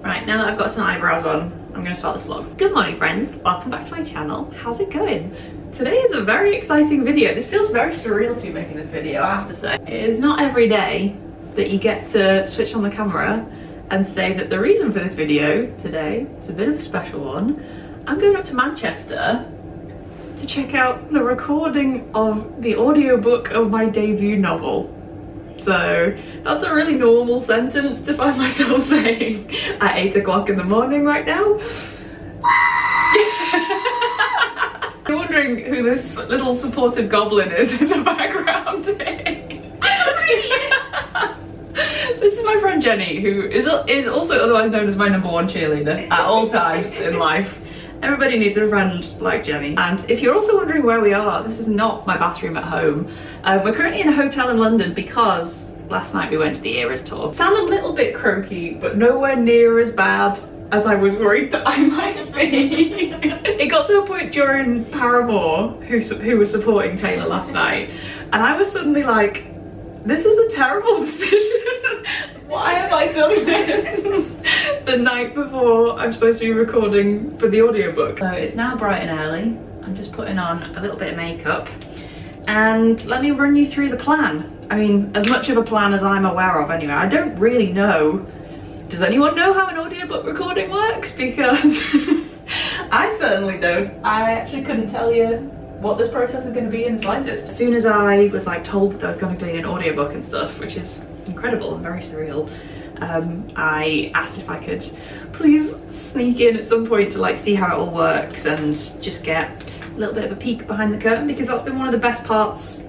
Right, now that I've got some eyebrows on, I'm going to start this vlog. Good morning friends, welcome back to my channel. How's it going? Today is a very exciting video. This feels very surreal to be making this video, I have to say. It is not every day that you get to switch on the camera and say that the reason for this video today, it's a bit of a special one. I'm going up to Manchester to check out the recording of the audiobook of my debut novel. So that's a really normal sentence to find myself saying at 8 o'clock in the morning right now. I'm wondering who this little supportive goblin is in the background. This is my friend Jenny, who is also otherwise known as my #1 cheerleader at all times in life. Everybody needs a friend like Jenny. And if you're also wondering where we are, this is not my bathroom at home. We're currently in a hotel in London because last night we went to the Eras tour. Sound a little bit croaky, but nowhere near as bad as I was worried that I might be. It got to a point during Paramore, who was supporting Taylor last night, and I was suddenly like, this is a terrible decision. Why have I done this the night before I'm supposed to be recording for the audiobook? So it's now bright and early. I'm just putting on a little bit of makeup. And let me run you through the plan. I mean, as much of a plan as I'm aware of anyway. I don't really know. Does anyone know how an audiobook recording works? Because I certainly don't. I actually couldn't tell you what this process is going to be in the slightest. As soon as I was like told that there was going to be an audiobook and stuff, which is incredible and very surreal, I asked if I could please sneak in at some point to like see how it all works and just get a little bit of a peek behind the curtain, because that's been one of the best parts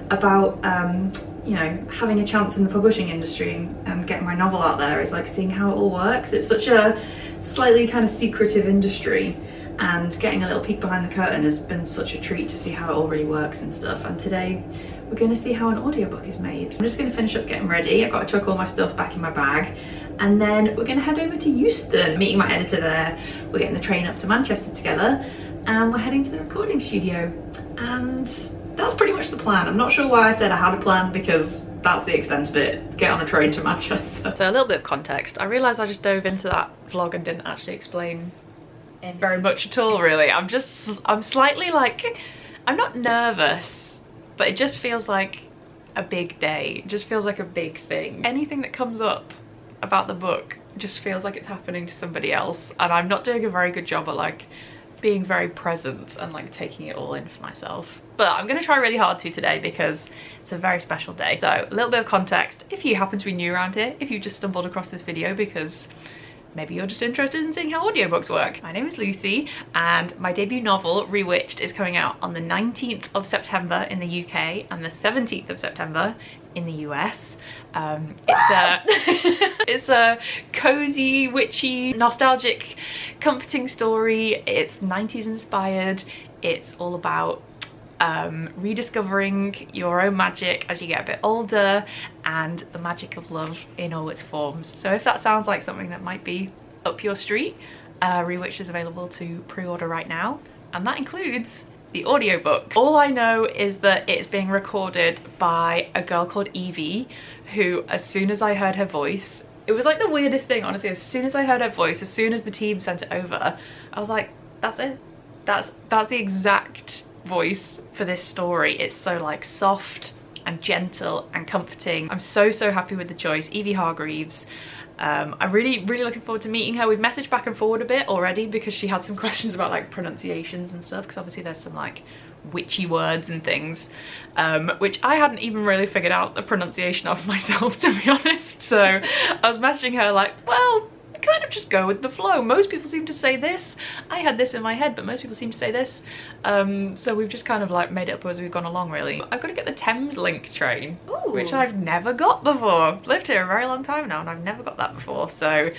about you know, having a chance in the publishing industry and getting my novel out there, is like seeing how it all works. It's such a slightly kind of secretive industry, and getting a little peek behind the curtain has been such a treat to see how it all really works and stuff. And today we're going to see how an audiobook is made. I'm just going to finish up getting ready. I've got to chuck all my stuff back in my bag, and then we're going to head over to Euston, meeting my editor there. We're getting the train up to Manchester together, and we're heading to the recording studio. And that's pretty much the plan. I'm not sure why I said I had a plan, because that's the extent of it, to get on a train to Manchester. So a little bit of context. I realised I just dove into that vlog and didn't actually explain very much at all, really. I'm slightly like, I'm not nervous, but it just feels like a big day. It just feels like a big thing. Anything that comes up about the book just feels like it's happening to somebody else, and I'm not doing a very good job at like being very present and like taking it all in for myself. But I'm gonna try really hard to today because it's a very special day. So a little bit of context, if you happen to be new around here, if you just stumbled across this video because maybe you're just interested in seeing how audiobooks work. My name is Lucy, and my debut novel, Rewitched, is coming out on the 19th of September in the UK and the 17th of September in the US. It's a cozy, witchy, nostalgic, comforting story. It's 90s inspired. It's all about rediscovering your own magic as you get a bit older, and the magic of love in all its forms. So if that sounds like something that might be up your street, Rewitched is available to pre-order right now, and that includes the audiobook. All I know is that it's being recorded by a girl called Eevee, who, as soon as I heard her voice, it was like the weirdest thing, honestly. As soon as I heard her voice, as soon as the team sent it over, I was like, that's it. That's the exact voice for this story. It's so like soft and gentle and comforting. I'm so happy with the choice. Eevee Hargreaves. I'm really looking forward to meeting her. We've messaged back and forward a bit already because she had some questions about like pronunciations and stuff, because obviously there's some like witchy words and things, which I hadn't even really figured out the pronunciation of myself, to be honest. So I was messaging her like, well, kind of just go with the flow. Most people seem to say this. I had this in my head, but most people seem to say this. So we've just kind of like made it up as we've gone along, really. I've got to get the Thames Link train. Ooh. Which I've never got before. I've lived here a very long time now and I've never got that before. So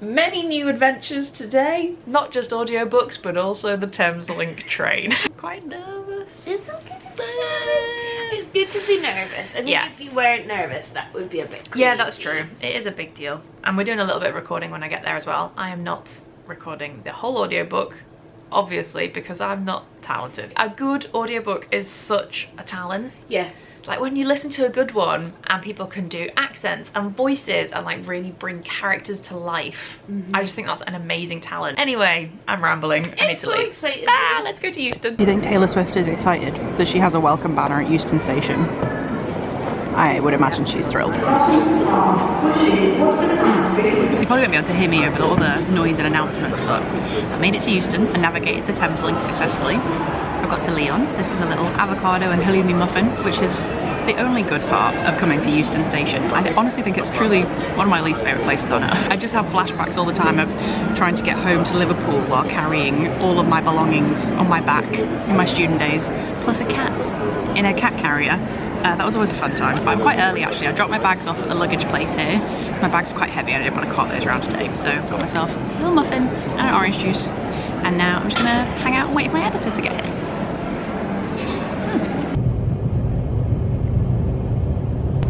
many new adventures today, not just audiobooks, but also the Thames Link train. I'm quite nervous. It's okay to be nervous. It's good to be nervous. I think if you weren't nervous, that would be a bit crazy. Yeah, that's true. It is a big deal. And we're doing a little bit of recording when I get there as well. I am not recording the whole audiobook, obviously, because I'm not talented. A good audiobook is such a talent. Yeah. Like when you listen to a good one and people can do accents and voices and like really bring characters to life. I just think that's an amazing talent. Anyway, I'm rambling. I need to leave. Excited. Let's go to Euston. Do you think Taylor Swift is excited that she has a welcome banner at Euston Station? I would imagine she's thrilled. You probably won't be able to hear me over all the noise and announcements, but I made it to Euston and navigated the Thames link successfully. I've got to Leon. This is a little avocado and halloumi muffin, which is the only good part of coming to Euston Station. I honestly think it's truly one of my least favourite places on earth. I just have flashbacks all the time of trying to get home to Liverpool while carrying all of my belongings on my back in my student days, plus a cat in a cat carrier. That was always a fun time, but I'm quite early actually. I dropped my bags off at the luggage place here. My bags are quite heavy and I didn't want to cart those around today, so I've got myself a little muffin and an orange juice, and now I'm just gonna hang out and wait for my editor to get here.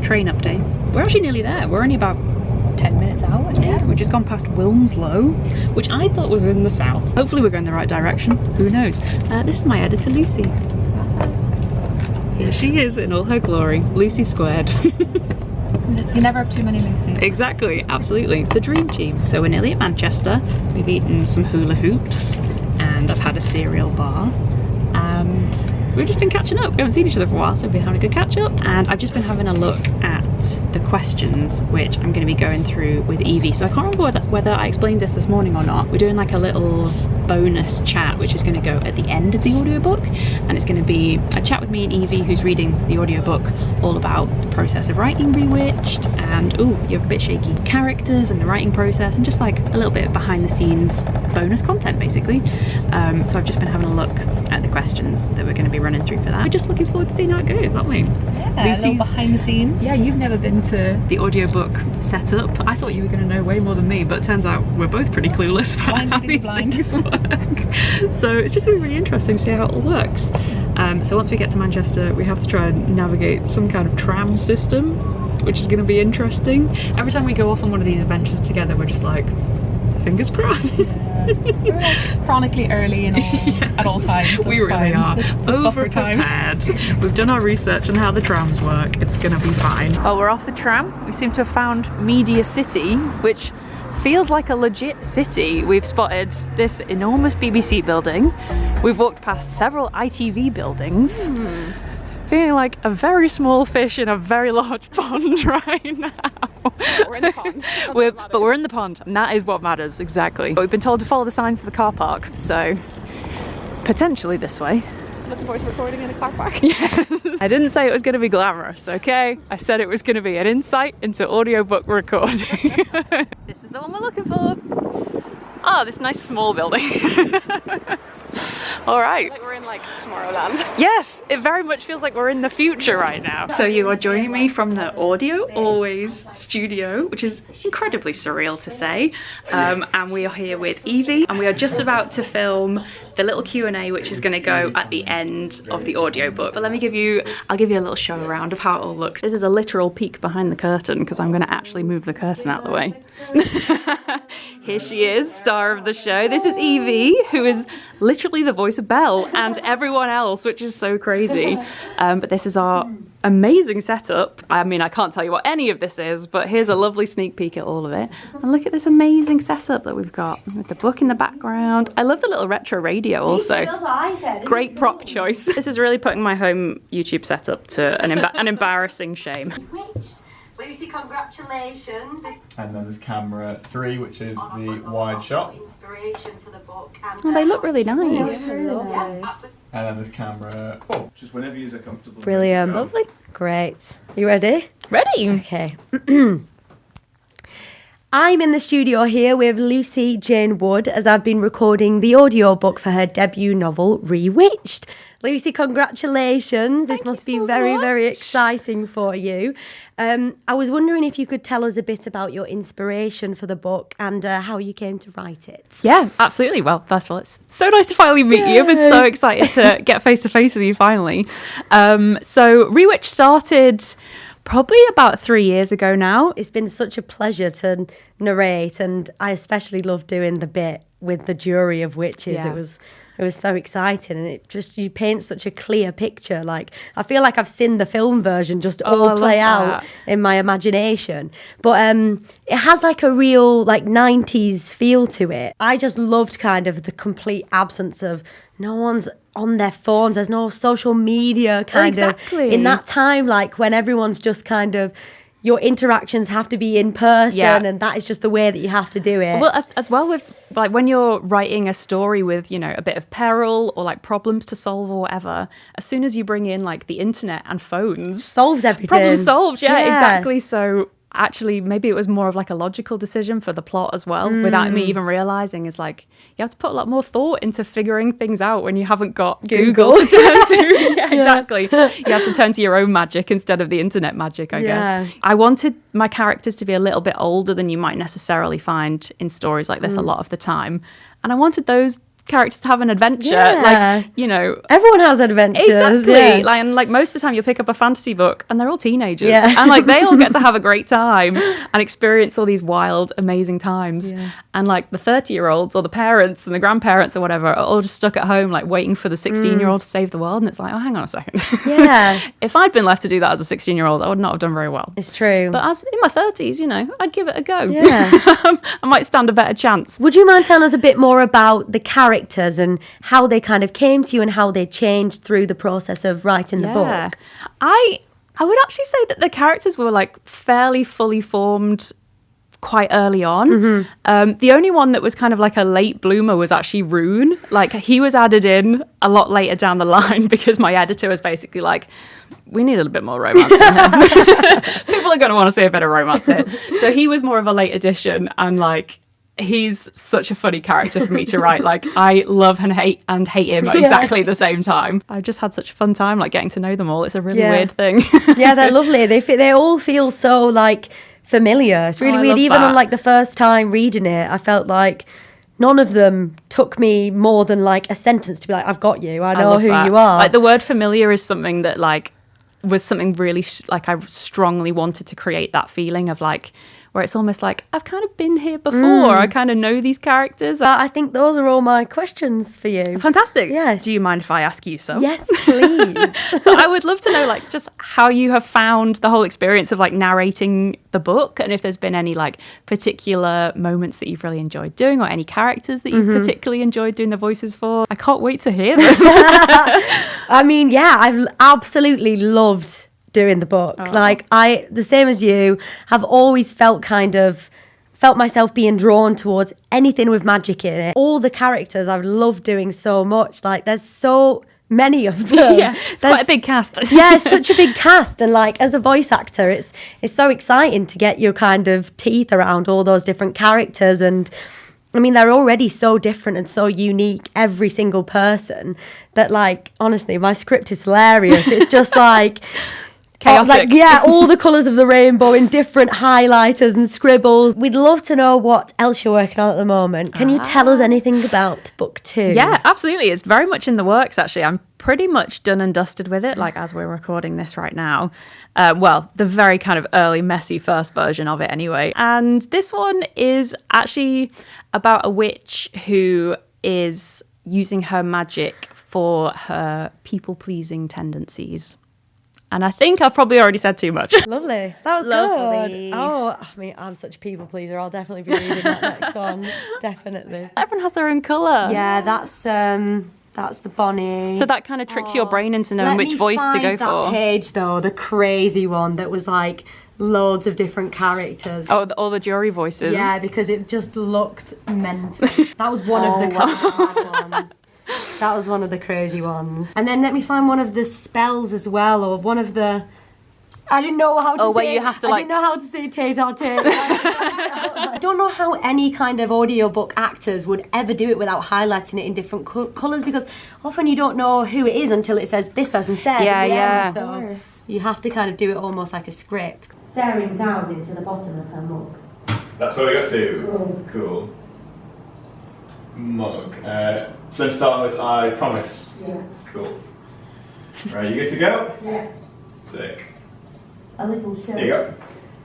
Train update. We're actually nearly there. We're only about 10 minutes out. Yeah, we've just gone past Wilmslow, which I thought was in the south. Hopefully we're going the right direction. Who knows? This is my editor, Lucy. Here she is in all her glory. Lucy squared. You never have too many Lucy's. Exactly, absolutely. The dream team. So we're nearly at Manchester. We've eaten some hula hoops and I've had a cereal bar. And we've just been catching up. We haven't seen each other for a while, so we've been having a good catch up. And I've just been having a look at the questions which I'm going to be going through with Eevee. So I can't remember whether I explained this morning or not. We're doing like a little bonus chat which is going to go at the end of the audiobook, and it's going to be a chat with me and Eevee, who's reading the audiobook, all about the process of writing Rewitched and, oh, you're a bit shaky, characters and the writing process, and just like a little bit of behind the scenes bonus content basically. So I've just been having a look at the questions that we're going to be running through for that. We're just looking forward to seeing how it goes, aren't we? Yeah, a little behind the scenes. Yeah, you've never been to the audiobook setup. I thought you were going to know way more than me, but it turns out we're both pretty clueless about how these things work. So it's just going to be really interesting to see how it all works. So once we get to Manchester, we have to try and navigate some kind of tram system, which is going to be interesting. Every time we go off on one of these adventures together, we're just like, fingers crossed. Yeah. We're like chronically early and all, at all times. So we really are. Over time. prepared. We've done our research on how the trams work. It's gonna be fine. Oh, we're off the tram. We seem to have found Media City, which feels like a legit city. We've spotted this enormous BBC building. We've walked past several ITV buildings. Feeling like a very small fish in a very large pond right now. We're in the pond. But we're in the pond, and that is what matters, exactly. But we've been told to follow the signs for the car park, so potentially this way. Looking forward to recording in a car park. Yes. I didn't say it was going to be glamorous, okay? I said it was going to be an insight into audiobook recording. This is the one we're looking for. Oh, this nice small building. All right. Like we're in like Tomorrowland. Yes, it very much feels like we're in the future right now. So you are joining me from the Audio Always studio, which is incredibly surreal to say. And we are here with Eevee, and we are just about to film the little Q&A, which is going to go at the end of the audiobook. But I'll give you a little show around of how it all looks. This is a literal peek behind the curtain because I'm going to actually move the curtain out of the way. Here she is, star of the show. This is Eevee, who is literally the voice of Belle and everyone else, which is so crazy. But this is our amazing setup. I mean, I can't tell you what any of this is, but here's a lovely sneak peek at all of it. And look at this amazing setup that we've got with the book in the background. I love the little retro radio also. Great prop choice. This is really putting my home YouTube setup to an embarrassing shame. Lucy, congratulations. And then there's camera 3, which is the wide shot. Inspiration for the book. And, Oh, they look really nice. yeah, absolutely. And then there's camera 4. Just whenever you're comfortable. Brilliant. Go. Lovely. Great. You ready? Ready? Okay. I'm in the studio here with Lucy Jane Wood as I've been recording the audiobook for her debut novel, Rewitched. Lucy, congratulations. This must be very, very exciting for you. I was wondering if you could tell us a bit about your inspiration for the book and how you came to write it. Yeah, absolutely. Well, first of all, it's so nice to finally meet you. I've been so excited to get face to face with you finally. So Rewitched started probably about 3 years ago now. It's been such a pleasure to narrate, and I especially love doing the bit with the jury of witches. Yeah. It was It was so exciting, and you paint such a clear picture. Like, I feel like I've seen the film version just all play out in my imagination. But it has like a real like 90s feel to it. I just loved kind of the complete absence of no one's on their phones. There's no social media kind of in that time, like when everyone's just kind of, your interactions have to be in person, and that is just the way that you have to do it. Well, as well with like when you're writing a story with, you know, a bit of peril or like problems to solve or whatever, as soon as you bring in like the internet and phones, solves everything. Problem solved, exactly. So actually maybe it was more of like a logical decision for the plot as well, without me even realizing. Is like, you have to put a lot more thought into figuring things out when you haven't got Google to turn to. Exactly. You have to turn to your own magic instead of the internet magic, I guess. I wanted my characters to be a little bit older than you might necessarily find in stories like this a lot of the time, and I wanted those characters to have an adventure. Like, you know, everyone has adventures. Exactly. Like most of the time you'll pick up a fantasy book and they're all teenagers, and like they all get to have a great time and experience all these wild, amazing times. And like the 30-year-olds or the parents and the grandparents or whatever are all just stuck at home like waiting for the 16-year-old to save the world, and it's like, oh, hang on a second. If I'd been left to do that as a 16-year-old, I would not have done very well. It's true. But as in my 30s, you know, I'd give it a go. I might stand a better chance. Would you mind telling us a bit more about the characters and how they kind of came to you and how they changed through the process of writing the book? I would actually say that the characters were like fairly fully formed quite early on. The only one that was kind of like a late bloomer was actually Rune. Like, he was added in a lot later down the line because my editor was basically like, we need a little bit more romance in here. People are going to want to see a bit of romance here. So he was more of a late addition, and like, he's such a funny character for me to write. Like, I love and hate him at exactly the same time. I just had such a fun time like getting to know them all. It's a really weird thing. They're lovely. They all feel so like familiar. It's really weird. Even on like the first time reading it, I felt like none of them took me more than like a sentence to be like, I've got you. I know who you are. Like, the word familiar is something that like was something really like I strongly wanted to create that feeling of like, where it's almost like I've kind of been here before. I kind of know these characters. I think those are all my questions for you. Fantastic. Yes. Do you mind if I ask you some? Yes, please. So I would love to know like just how you have found the whole experience of like narrating the book, and if there's been any like particular moments that you've really enjoyed doing, or any characters that you've particularly enjoyed doing the voices for. I can't wait to hear them. I mean, I've absolutely loved doing the book. Like, the same as you, have always felt myself being drawn towards anything with magic in it. All the characters I've loved doing so much. Like, there's so many of them. It's quite a big cast. It's such a big cast, and like, as a voice actor, it's so exciting to get your kind of teeth around all those different characters. And I mean, they're already so different and so unique, every single person, that like, honestly, my script is hilarious. It's just like chaotic. All the colours of the rainbow in different highlighters and scribbles. We'd love to know what else you're working on at the moment. Can you tell us anything about book 2? Yeah, absolutely. It's very much in the works, actually. I'm pretty much done and dusted with it, like as we're recording this right now. Well, the very kind of early, messy first version of it anyway. And this one is actually about a witch who is using her magic for her people-pleasing tendencies. And I think I've probably already said too much. Lovely. That was Lovely. good. Oh, I mean, I'm such a people pleaser. I'll definitely be reading that next one. Definitely. Everyone has their own colour. Yeah, that's the Bonny. So that kind of tricks your brain into knowing which voice to go that for. Page though, the crazy one that was like loads of different characters. Oh, all the jury voices. Yeah, because it just looked mental. That was one of the hard ones. That was one of the crazy ones. And then let me find one of the spells as well, or one of the... I didn't know how to say... Oh, where you have to I didn't know how to say tate-a-tate. I don't know how any kind of audiobook actors would ever do it without highlighting it in different colours, because often you don't know who it is until it says, this person said. Yeah. So you have to kind of do it almost like a script. Staring down into the bottom of her mug. That's where we got to. Cool. Mug. So then starting with I promise. Yeah. Cool. Right, you good to go? Yeah. Sick. A little shirt. Here you go.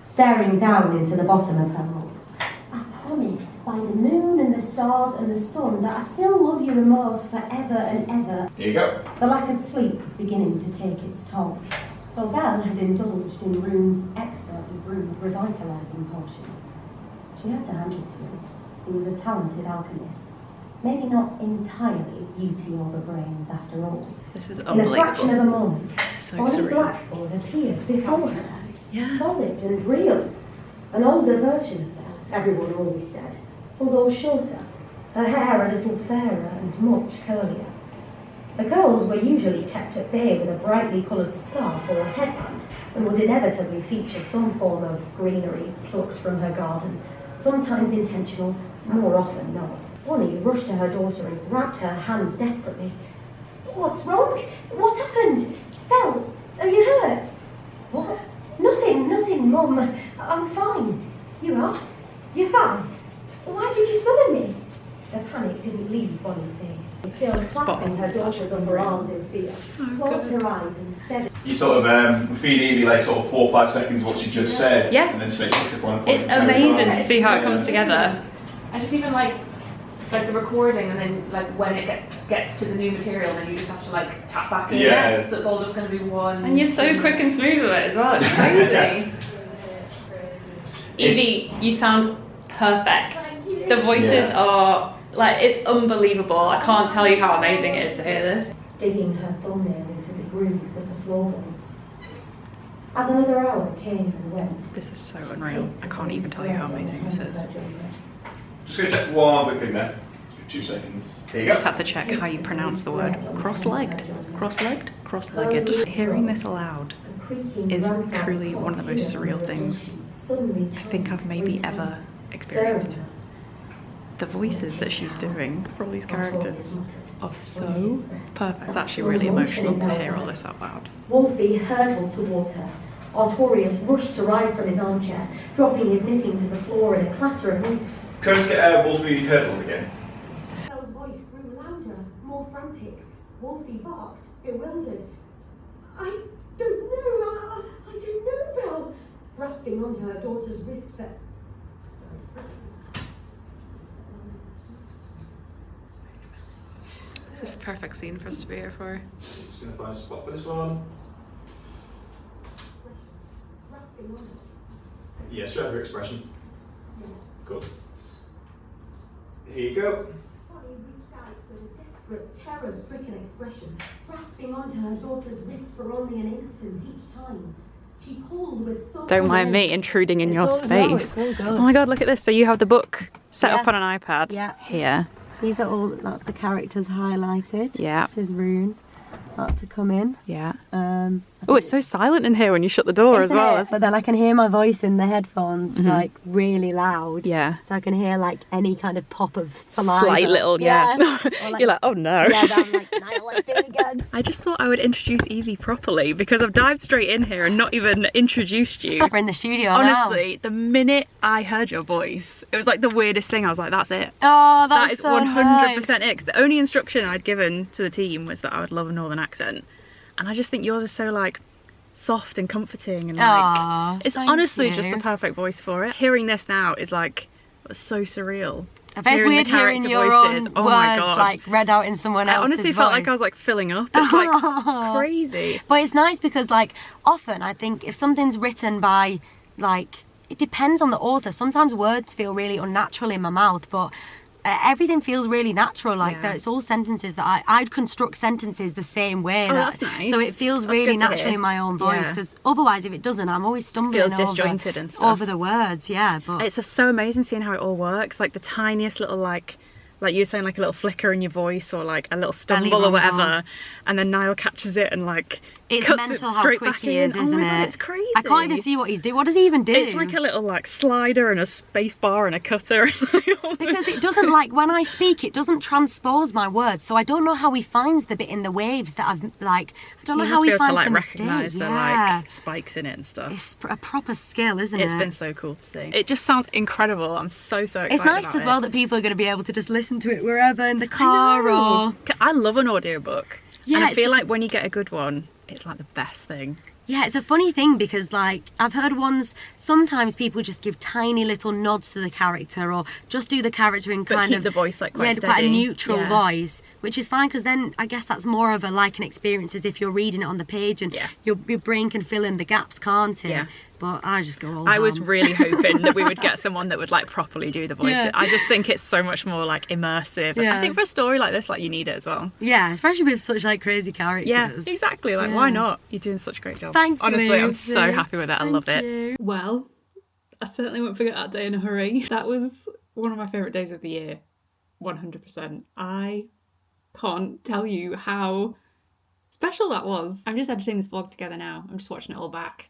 Staring down into the bottom of her mug. I promise. by the moon and the stars and the sun that I still love you the most forever and ever. Here you go. The lack of sleep was beginning to take its toll. So Belle had indulged in Rune's expertly brewed revitalising potion. She had to hand it to him. He was a talented alchemist. Maybe not entirely beauty over brains after all. This is In a unbelievable. fraction of a moment, so Bonny surreal. Blackth appeared before her. Yeah. Solid and real. An older version of that, everyone always said, although shorter. Her hair a little fairer and much curlier. The curls were usually kept at bay with a brightly coloured scarf or a headband, and would inevitably feature some form of greenery plucked from her garden, sometimes intentional, more often not. Bonny rushed to her daughter and grabbed her hands desperately. What's wrong? What happened? Belle, are you hurt? What? Nothing, Mum. I'm fine. You are? You're fine? Why did you summon me? The panic didn't leave Bonny's face. Still clasping her daughter's underarms in fear, closed her eyes and steadied. You sort of feed Eevee like sort of 4 or 5 seconds what she just said. Yeah. And then just like picks up one. It's amazing to see how it comes together. I just even like the recording, and then like when it gets to the new material, then you just have to like tap back in. Yeah. So it's all just going to be one. And you're so quick and smooth with it as well. It's crazy. Eevee, you sound perfect. The voices are like, it's unbelievable. I can't tell you how amazing it is to hear this. Digging her thumbnail into the grooves of the floorboards. As another hour came and went. This is so unreal. I can't even tell you how amazing this is. Just going to check one quick thing there. 2 seconds. Here you go. Just had to check how you pronounce the word cross-legged. Cross-legged? Cross-legged. Hearing this aloud is truly one of the most surreal things I think I've maybe ever experienced. The voices that she's doing for all these characters are so perfect. It's actually really emotional to hear all this out loud. Wolfie hurtled towards her. Artorius rushed to rise from his armchair, dropping his knitting to the floor in a clatter of wind. Can we get Wolfie hurdled again? Belle's voice grew louder, more frantic. Wolfie barked, bewildered. I don't know, I don't know, Belle. Grasping onto her daughter's wrist for... This is a perfect scene for us to be here for. Just going to find a spot for this one. Grasping onto... Yeah, straight for expression. Cool. Here you go. Bonny reached out with a desperate, terror-stricken expression, grasping onto her daughter's wrist for only an instant each time. She pulled with so... Don't mind me intruding in your space. Oh my god, look at this. So you have the book set up on an iPad here. These are all, that's the characters highlighted. Yeah. This is Rune. About to come in. Yeah. Oh, it's so silent in here when you shut the door as well. But then I can hear my voice in the headphones like really loud. Yeah. So I can hear like any kind of pop of saliva. Slight little, yeah. Like, you're like, oh no. Yeah, then I'm like, Niall, let's do it again. I just thought I would introduce Eevee properly because I've dived straight in here and not even introduced you. We're in the studio Honestly, the minute I heard your voice, it was like the weirdest thing. I was like, that's it. Oh, That that's is so 100% nice. it. 'Cause the only instruction I'd given to the team was that I would love a northern accent. And I just think yours is so like soft and comforting and like Aw, it's thank honestly you. just the perfect voice for it. Hearing this now is like so surreal. I bet it's Hearing weird the hearing character your voices. own Oh my words god. like read out in someone I else's honestly felt like I voice. was like filling up. It's like crazy. But it's nice because like often I think if something's written by like, it depends on the author. Sometimes words feel really unnatural in my mouth, but everything feels really natural. Like that, it's all sentences that I'd construct sentences the same way. Oh, that's nice. So it feels That's really good to natural hear. in my own voice. Yeah. Because otherwise, if it doesn't, I'm always stumbling Feels disjointed and stuff. over the words. Yeah, but It's just so amazing seeing how it all works. Like the tiniest little like you were saying, like a little flicker in your voice or like a little stumble or whatever, and then Niall catches it and like it's cuts mental it how straight quick back he in. is, isn't oh my it? God, it's crazy. I can't even see what he's doing. What does he even do? It's like a little like slider and a space bar and a cutter. Because it doesn't, like when I speak, it doesn't transpose my words, so I don't know how he finds the bit in the waves that I've like. I don't know how he be able to finds like the recognise mistake. the Yeah. like spikes in it and stuff. It's a proper skill, isn't it? It's been so cool to see. It just sounds incredible. I'm so excited. It's nice about as well it. that people are going to be able to just listen to it wherever, in the car or... I love an audiobook. Yeah, and I it's feel like- like when you get a good one, it's like the best thing. Yeah, it's a funny thing because, like, I've heard ones, sometimes people just give tiny little nods to the character or just do the character in but kind keep of the voice like quite steady. quite a neutral voice, which is fine because then I guess that's more of a like an experience as if you're reading it on the page and your brain can fill in the gaps, can't it? Yeah. But I just go all I was ham. really hoping that we would get someone that would like properly do the voice. Yeah. I just think it's so much more like immersive. Yeah. I think for a story like this, like you need it as well. Yeah, especially with such like crazy characters. Yeah, exactly. Like why not? You're doing such a great job. Thanks, honestly, I'm Lucy. so happy with it. I loved it. You. Well, I certainly won't forget that day in a hurry. That was one of my favourite days of the year. 100%. I can't tell you how special that was. I'm just editing this vlog together now. I'm just watching it all back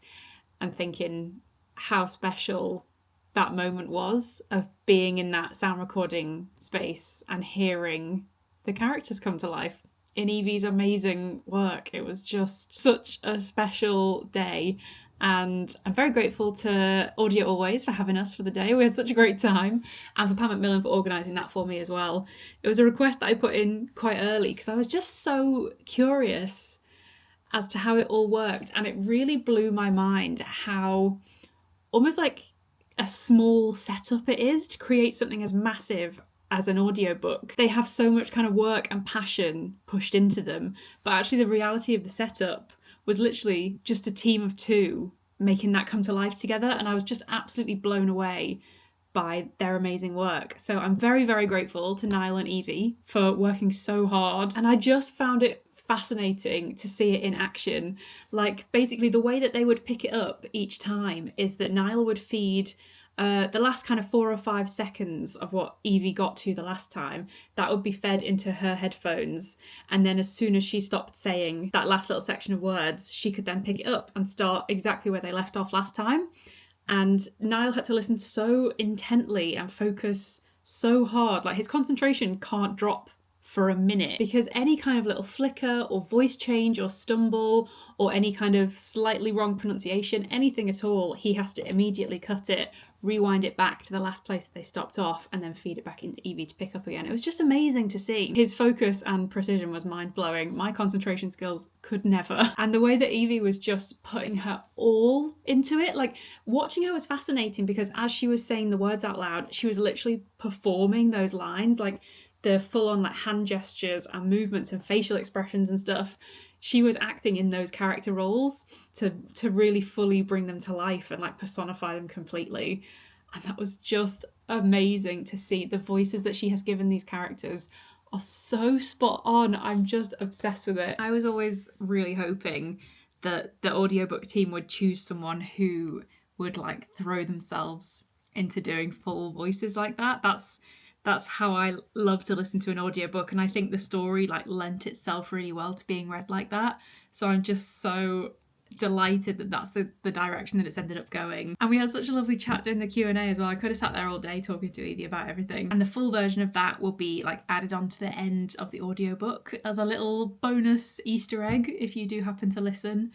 and thinking how special that moment was of being in that sound recording space and hearing the characters come to life in Eevee's amazing work. It was just such a special day, and I'm very grateful to Audio Always for having us for the day. We had such a great time, and for Pam McMillan for organising that for me as well. It was a request that I put in quite early because I was just so curious as to how it all worked, and it really blew my mind how almost like a small setup it is to create something as massive as an audiobook. They have so much kind of work and passion pushed into them, but actually the reality of the setup was literally just a team of two making that come to life together, and I was just absolutely blown away by their amazing work. So I'm very, very grateful to Niall and Eevee for working so hard, and I just found it fascinating to see it in action. Like basically the way that they would pick it up each time is that Niall would feed the last kind of 4 or 5 seconds of what Eevee got to the last time, that would be fed into her headphones, and then as soon as she stopped saying that last little section of words, she could then pick it up and start exactly where they left off last time. And Niall had to listen so intently and focus so hard, like his concentration can't drop for a minute, because any kind of little flicker or voice change or stumble or any kind of slightly wrong pronunciation, anything at all, he has to immediately cut it, rewind it back to the last place that they stopped off, and then feed it back into Eevee to pick up again. It was just amazing to see. His focus and precision was mind-blowing. My concentration skills could never. And the way that Eevee was just putting her all into it, like watching her was fascinating because as she was saying the words out loud, she was literally performing those lines, like the full-on like hand gestures and movements and facial expressions and stuff. She was acting in those character roles to really fully bring them to life and like personify them completely. And that was just amazing to see. The voices that she has given these characters are so spot on. I'm just obsessed with it. I was always really hoping that the audiobook team would choose someone who would like throw themselves into doing full voices like that. That's how I love to listen to an audiobook, and I think the story like lent itself really well to being read like that. So I'm just so delighted that that's the direction that it's ended up going. And we had such a lovely chat during the Q&A as well. I could have sat there all day talking to Eevee about everything. And the full version of that will be like added on to the end of the audiobook as a little bonus Easter egg if you do happen to listen.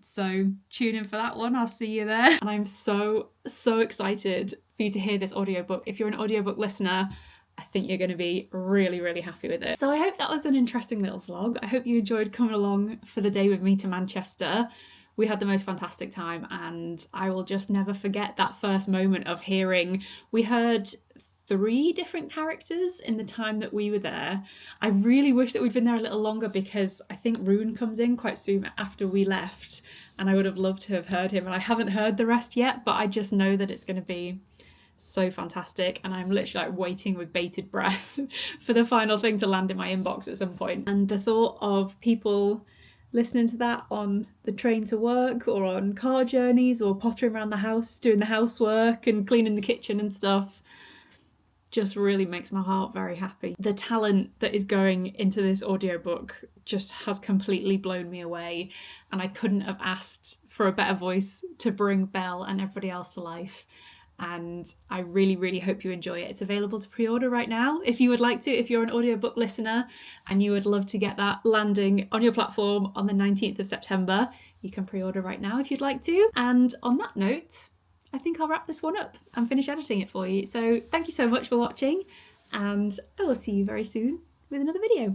So tune in for that one. I'll see you there. And I'm so excited for you to hear this audiobook. If you're an audiobook listener, I think you're going to be really, really happy with it. So I hope that was an interesting little vlog. I hope you enjoyed coming along for the day with me to Manchester. We had the most fantastic time, and I will just never forget that first moment of hearing. We heard 3 different characters in the time that we were there. I really wish that we'd been there a little longer because I think Rune comes in quite soon after we left, and I would have loved to have heard him, and I haven't heard the rest yet, but I just know that it's going to be so fantastic, and I'm literally like waiting with bated breath for the final thing to land in my inbox at some point. And the thought of people listening to that on the train to work or on car journeys or pottering around the house doing the housework and cleaning the kitchen and stuff just really makes my heart very happy. The talent that is going into this audiobook just has completely blown me away, and I couldn't have asked for a better voice to bring Belle and everybody else to life. And I really, really hope you enjoy it. It's available to pre-order right now if you would like to. If you're an audiobook listener and you would love to get that landing on your platform on the 19th of September, you can pre-order right now if you'd like to. And on that note, I think I'll wrap this one up and finish editing it for you. So thank you so much for watching, and I will see you very soon with another video.